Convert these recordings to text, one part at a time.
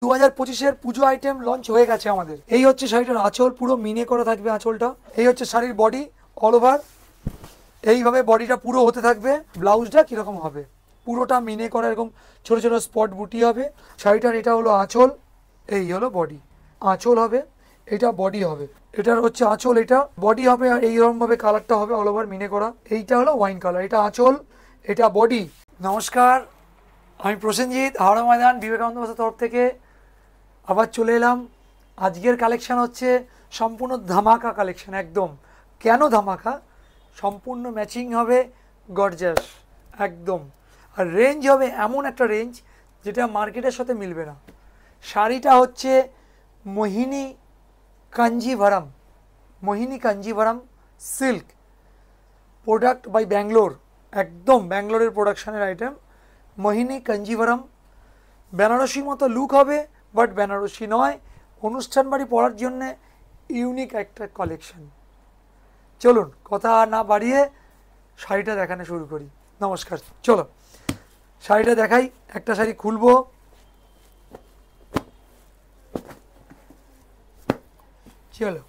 2025-এর পুজো item launch হয়ে গেছে আমাদের। এই হচ্ছে শাড়িটার আঁচল, পুরো মিনে করা থাকবে আঁচলটা। এই হচ্ছে শাড়ির বডি অল ওভার, এইভাবে বডিটা পুরো হতে থাকবে। ব্লাউজটা কীরকম হবে, পুরোটা মিনে করা এরকম ছোট ছোট স্পট বুটি হবে। শাড়িটার এটা হলো আঁচল, এই হলো বডি। আঁচল হবে, এটা বডি হবে। এটার হচ্ছে আঁচল, এটা বডি হবে, আর এইরকমভাবে কালারটা হবে অল ওভার মিনে করা। এইটা হলো ওয়াইন কালার, এটা আঁচল, এটা বডি। নমস্কার, আমি প্রসেনজিৎ, হাওড়া ময়দান বিবেকানন্দ বাসের তরফ থেকে আবার চলে এলাম। আজকের কালেকশান হচ্ছে সম্পূর্ণ ধামাকা কালেকশান। একদম কেন ধামাকা, সম্পূর্ণ ম্যাচিং হবে, গর্জাস একদম। আর রেঞ্জ হবে এমন একটা রেঞ্জ যেটা মার্কেটের সাথে মিলবে না। শাড়িটা হচ্ছে Mohini Kanjivaram, Mohini Kanjivaram silk, product by Bangalore, একদম ব্যাঙ্গালোরের প্রোডাকশানের আইটেম। মোহিনী কাঞ্জিভারাম বেনারসি মতো লুক হবে, বাট বেনারসি নয়, অনুষ্ঠান বাড়ি পরার জন্যে ইউনিক একটা কালেকশন। চলুন কথা না বাড়িয়ে শাড়িটা দেখানো শুরু করি। নমস্কার, চলো শাড়িটা দেখাই। একটা শাড়ি খুলবো, চলো।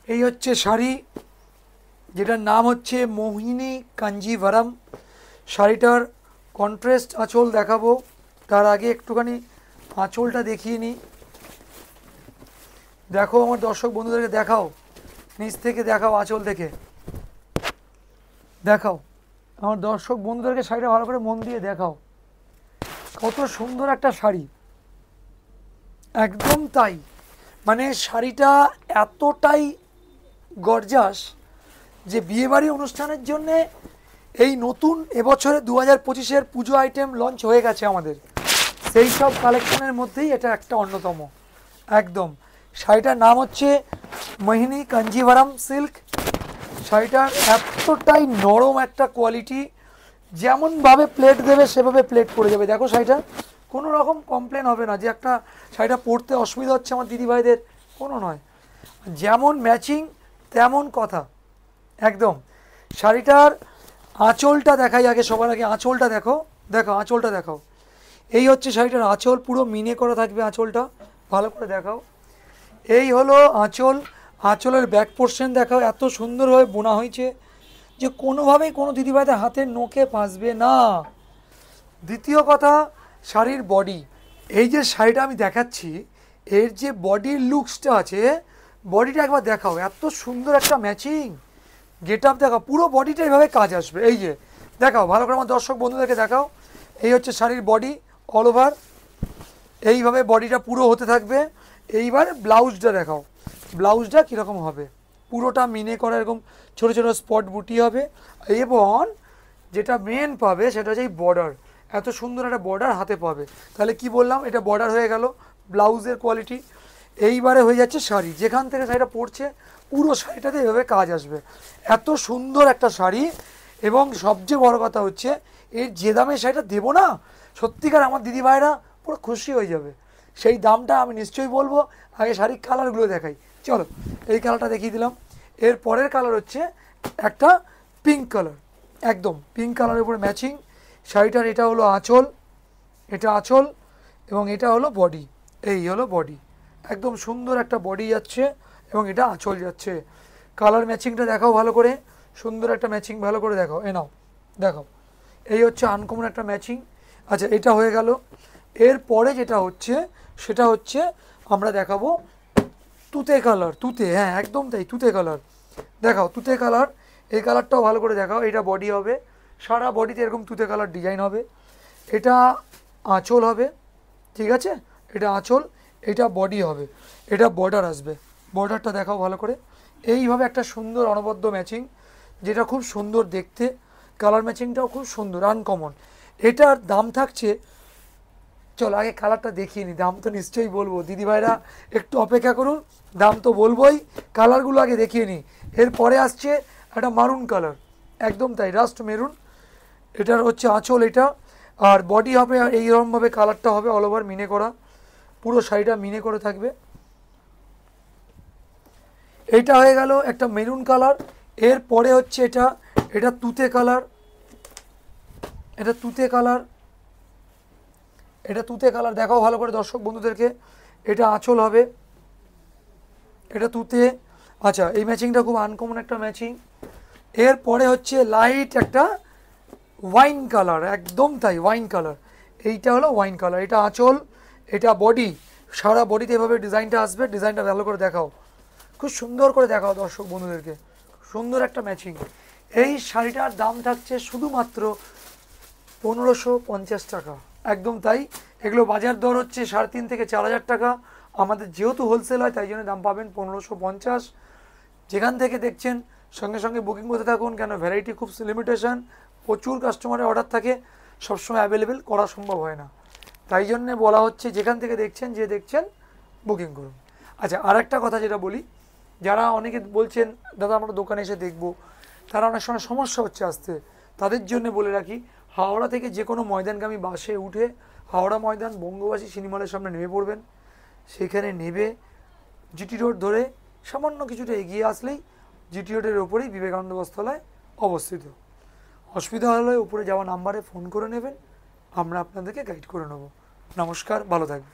এই হচ্ছে শাড়ি, যেটার নাম হচ্ছে মোহিনী কাঞ্জিভারাম। শাড়িটার কন্ট্রাস্ট আঁচল দেখাবো, তার আগে একটুখানি আঁচলটা দেখিয়ে নিই। দেখো আমার দর্শক বন্ধুদেরকে দেখাও, নিচ থেকে দেখাও, আঁচল থেকে দেখাও আমার দর্শক বন্ধুদেরকে শাড়িটা ভালো করে মন দিয়ে দেখাও। কত সুন্দর একটা শাড়ি, একদম তাই। মানে শাড়িটা এতটাই গর্জাস যে বিয়েবাড়ি অনুষ্ঠানের জন্যে এই নতুন এবছরে 2025-এর পুজো আইটেম লঞ্চ হয়ে গেছে আমাদের, সেই সব কালেকশনের মধ্যেই এটা একটা অন্যতম। একদম শাড়িটার নাম হচ্ছে মোহিনী কাঞ্জিভারাম সিল্ক। শাড়িটার এতটাই নরম একটা কোয়ালিটি, যেমনভাবে প্লেট দেবে সেভাবে প্লেট পড়ে যাবে। দেখো শাড়িটা কোনো রকম কমপ্লেন হবে না যে একটা শাড়িটা পরতে অসুবিধা হচ্ছে আমার দিদিভাইদের, কোনো নয়। যেমন ম্যাচিং তেমন কথা, একদম। শাড়িটার আঁচলটা দেখাই আগে, সবার আগে আঁচলটা দেখো, দেখো আঁচলটা দেখাও। এই হচ্ছে শাড়িটার আঁচল, পুরো মিনে করা থাকবে আঁচলটা, ভালো করে দেখাও। এই হলো আঁচল, আঁচলের ব্যাক পোর্শন দেখাও, এত সুন্দরভাবে বোনা হয়েছে যে কোনোভাবেই কোনো দিদিভাইদের হাতের নোকে ফাঁসবে না। দ্বিতীয় কথা, শাড়ির বডি। এই যে শাড়িটা আমি দেখাচ্ছি, এর যে বডির লুকসটা আছে, বডিটা একবার দেখাও, এত সুন্দর একটা ম্যাচিং গেট আপ দেখাও, পুরো বডিটা এইভাবে কাজ আসবে। এই যে দেখাও ভালো করে আমার দর্শক বন্ধুদেরকে দেখাও। এই হচ্ছে শাড়ির বডি অল ওভার, এইভাবে বডিটা পুরো হতে থাকবে। এইবার ব্লাউজটা দেখাও, ব্লাউজটা কীরকম হবে, পুরোটা মিনে করা এরকম ছোটো ছোটো স্পট বুটি হবে। এবং যেটা মেন পাবে সেটা হচ্ছে এই বর্ডার, এত সুন্দর একটা বর্ডার হাতে পাবে। তাহলে কি বললাম, এটা বর্ডার হয়ে গেল, ব্লাউজের কোয়ালিটি। এইবারে হয়ে যাচ্ছে শাড়ি, যেখান থেকে শাড়িটা পরছে পুরো শাড়িটাতে এভাবে কাজ আসবে। এত সুন্দর একটা শাড়ি, এবং সবচেয়ে বড় কথা হচ্ছে এর যে দামে শাড়িটা দেবো না, সত্যিকার আমার দিদিভাইরা পুরো খুশি হয়ে যাবে। সেই দামটা আমি নিশ্চয়ই বলবো। আগে শাড়ির কালারগুলো দেখাই, চলো। এই কালারটা দেখিয়ে দিলাম। এর পরের কালার হচ্ছে একটা পিঙ্ক কালার, একদম পিঙ্ক কালারের উপরে ম্যাচিং। শাড়িটার এটা হলো আঁচল, এটা আঁচল, এবং এটা হলো বডি, এই হলো বডি। একদম সুন্দর একটা বডি যাচ্ছে, এবং এটা আঁচল যাচ্ছে। কালার ম্যাচিংটা দেখাও ভালো করে, সুন্দর একটা ম্যাচিং ভালো করে দেখাও। এ নাও দেখাও, এই হচ্ছে আনকমন একটা ম্যাচিং। আচ্ছা, এটা হয়ে গেল। এর পরে যেটা হচ্ছে সেটা হচ্ছে আমরা দেখাবো তুতে কালার, তুতে, হ্যাঁ একদম তাই, তুতে কালার দেখাও, তুতে কালার। এই কালারটাও ভালো করে দেখাও। এটা বডি হবে, সারা বডিতে এরকম তুতে কালার ডিজাইন হবে। এটা আঁচল হবে, ঠিক আছে, এটা আঁচল, এটা বডি হবে, এটা বর্ডার আসবে। বর্ডারটা দেখাও ভালো করে। এইভাবে একটা সুন্দর অনবদ্য ম্যাচিং, যেটা খুব সুন্দর দেখতে। কালার ম্যাচিংটাও খুব সুন্দর, আনকমন। এটার দাম থাকছে, চলো আগে কালারটা দেখিয়ে নিই, দাম তো নিশ্চয়ই বলবো। দিদিভাইরা একটু অপেক্ষা করুন, দাম তো বলবোই, কালারগুলো আগে দেখিয়ে নিই। এরপরে আসছে একটা মারুন কালার, একদম তাই, রাস্ট মেরুন। এটার হচ্ছে আঁচল এটা, আর বডি হবে এইরকমভাবে কালারটা হবে অল ওভার মিনে করা, পুরো শাড়িটা মিনে করে থাকবে। এইটা হয়ে গেল একটা মেরুন কালার। এরপরে হচ্ছে এটা, এটা তুতে কালার, এটা তুতে কালার। এটা তুতে কালার, দেখাও ভালো করে দর্শক বন্ধুদেরকে। এটা আঁচল হবে, এটা তুতে। আচ্ছা, এই ম্যাচিংটা খুব আনকমন একটা ম্যাচিং। এরপরে হচ্ছে লাইট একটা ওয়াইন কালার, একদম তাই ওয়াইন কালার। এইটা হলো ওয়াইন কালার, এটা আঁচল, এটা বডি। সারা বডিতে এভাবে ডিজাইনটা আসবে। ডিজাইনটা ভালো করে দেখাও, খুব সুন্দর করে দেখাও দর্শক বন্ধুদেরকে। সুন্দর একটা ম্যাচিং। এই শাড়িটার দাম থাকছে শুধুমাত্র 1550 টাকা, একদম তাই। এগুলো বাজার দর হচ্ছে 3,500 থেকে 4,000 টাকা। আমাদের যেহেতু হোলসেল হয় তাই জন্য দাম পাবেন 1550। যেখান থেকে দেখছেন সঙ্গে সঙ্গে বুকিং করতে থাকুন, কেন ভ্যারাইটি খুব লিমিটেশন, প্রচুর কাস্টমারের অর্ডার থাকে, সবসময় অ্যাভেলেবেল করা সম্ভব হয় না। তাই জন্যে বলা হচ্ছে যেখান থেকে দেখছেন, যে দেখছেন বুকিং করুন। আচ্ছা, আর একটা কথা যেটা বলি, যারা অনেকে বলছেন দাদা আমরা দোকানে এসে দেখব, তারা অনেক সময় সমস্যা হচ্ছে আসতে, তাদের জন্য বলে রাখি, হাওড়া থেকে যে কোনো ময়দানগামী বাসে উঠে হাওড়া ময়দান বঙ্গবাসী সিনেমা হলের সামনে নেমে পড়বেন। সেখানে নেবে জিটি রোড ধরে সামান্য কিছুটা এগিয়ে আসলেই জিটি রোডের ওপরেই বিবেকানন্দ বস্ত্রালয় অবস্থিত। অসুবিধা হলে উপরে যাওয়া নাম্বারে ফোন করে নেবেন, আমরা আপনাদেরকে গাইড করে নেব। নমস্কার, ভালো থাকবেন।